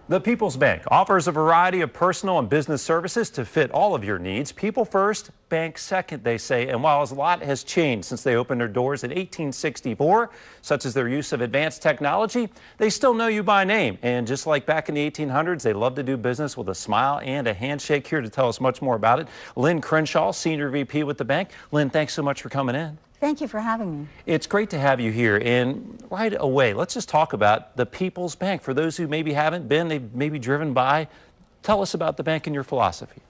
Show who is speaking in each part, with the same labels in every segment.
Speaker 1: The People's Bank offers a variety of personal and business services to fit all of your needs. People first, bank second, they say. And while a lot has changed since they opened their doors in 1864, such as their use of advanced technology, they still know you by name. And just like back in the 1800s, they love to do business with a smile and a handshake. Here to tell us much more about it, Lynn Crenshaw, Senior VP with the bank. Lynn, thanks so much for coming in.
Speaker 2: Thank you for having me.
Speaker 1: It's great to have you here. And right away, let's just talk about the People's Bank. For those who maybe haven't been, they've maybe driven by, tell us about the bank and your philosophy.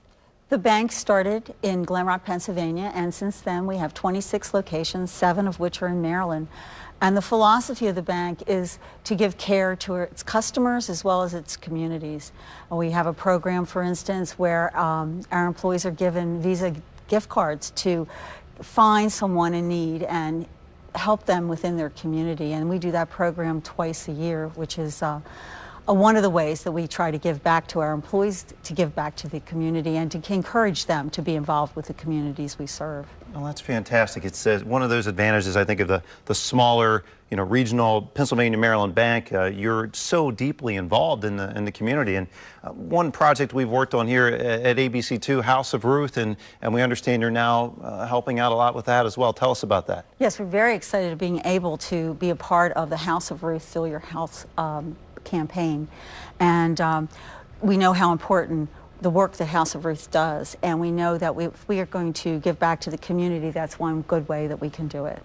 Speaker 2: The bank started in Glen Rock, Pennsylvania, and since then we have 26 locations, 7 of which are in Maryland. And the philosophy of the bank is to give care to its customers as well as its communities. We have a program, for instance, where our employees are given Visa gift cards to find someone in need and help them within their community. And we do that program twice a year, which is one of the ways that we try to give back to our employees, to give back to the community, and to encourage them to be involved with the communities we serve.
Speaker 1: Well, that's fantastic. It's one of those advantages, I think, of the smaller, regional Pennsylvania, Maryland bank. You're so deeply involved in the community. And one project we've worked on here at ABC2, House of Ruth, and we understand you're now helping out a lot with that as well. Tell us about that.
Speaker 2: Yes, we're very excited of being able to be a part of the House of Ruth Fill Your House campaign. And we know how important the work the House of Ruth does, and we know that if we are going to give back to the community, that's one good way that we can do it.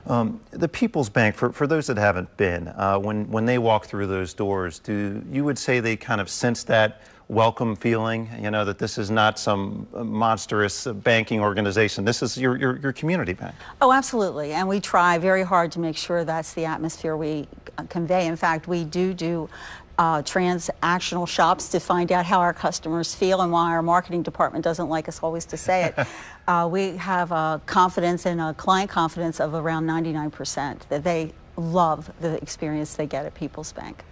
Speaker 1: The People's Bank, for those that haven't been, when they walk through those doors, you would say they kind of sense that welcome feeling, that this is not some monstrous banking organization. This is your community bank. Oh,
Speaker 2: absolutely. And we try very hard to make sure that's the atmosphere we convey. In fact, we do transactional shops to find out how our customers feel, and why our marketing department doesn't like us always to say it. We have a confidence and a client confidence of around 99% that they love the experience they get at People's Bank.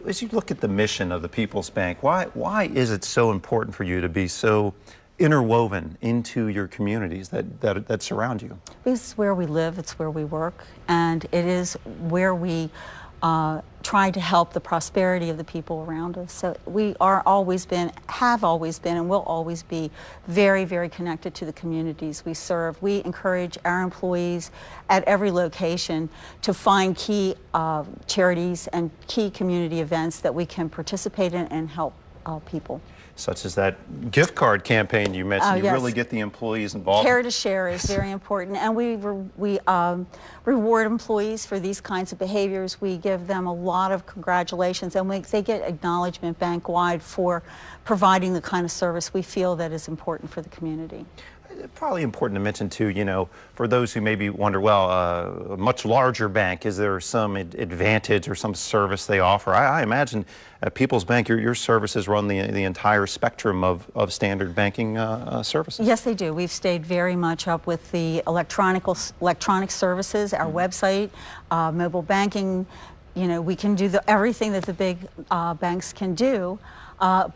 Speaker 1: As you look at the mission of the People's Bank, why is it so important for you to be so interwoven into your communities that surround you?
Speaker 2: It's where we live, it's where we work, and it is where we try to help the prosperity of the people around us. So we have always been, and will always be very, very connected to the communities we serve. We encourage our employees at every location to find key charities and key community events that we can participate in and help people.
Speaker 1: Such as that gift card campaign you mentioned. You really get the employees involved.
Speaker 2: Care to share is very important, and we reward employees for these kinds of behaviors. We give them a lot of congratulations, and they get acknowledgement bank-wide for providing the kind of service we feel that is important for the community.
Speaker 1: Probably important to mention too, for those who maybe wonder, well, a much larger bank, is there some advantage or some service they offer? I imagine at People's Bank, your services run the entire spectrum of standard banking services.
Speaker 2: Yes, they do. We've stayed very much up with the electronic services, our website, mobile banking. We can do everything that the big banks can do.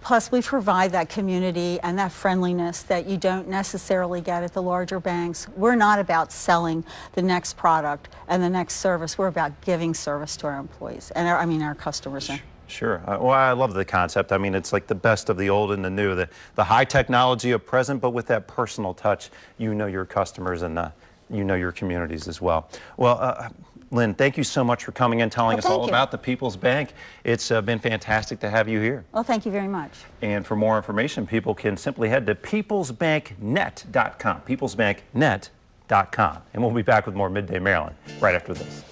Speaker 2: Plus, we provide that community and that friendliness that you don't necessarily get at the larger banks. We're not about selling the next product and the next service. We're about giving service to our employees and our customers.
Speaker 1: Sure. Well, I love the concept. I mean, it's like the best of the old and the new, the high technology of present, but with that personal touch, your customers and your communities as well. Well, Lynn, thank you so much for coming in, telling us all about the People's Bank. It's been fantastic to have you here.
Speaker 2: Well, thank you very much.
Speaker 1: And for more information, people can simply head to peoplesbanknet.com, peoplesbanknet.com. And we'll be back with more Midday Maryland right after this.